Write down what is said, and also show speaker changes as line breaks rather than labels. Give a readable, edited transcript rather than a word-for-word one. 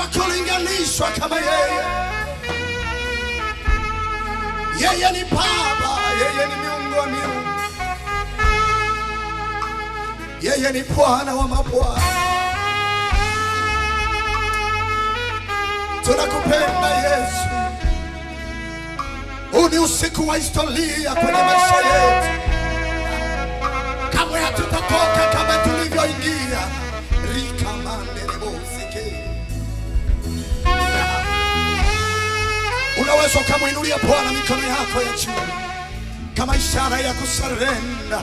wa kulinganishwa kama yeye. Yeye ni Baba, yeye ni Mungu wa miungu, yeye ni Bwana wa mabwana. Tunakupenda Yesu. Huu ni usiku wa historia kwenye maisha yetu. Kamwe hatutatoka kama tulivyoingia. Unaweza ukamwinulia Bwana mikono yako ya juu kama ishara ya kusarenda.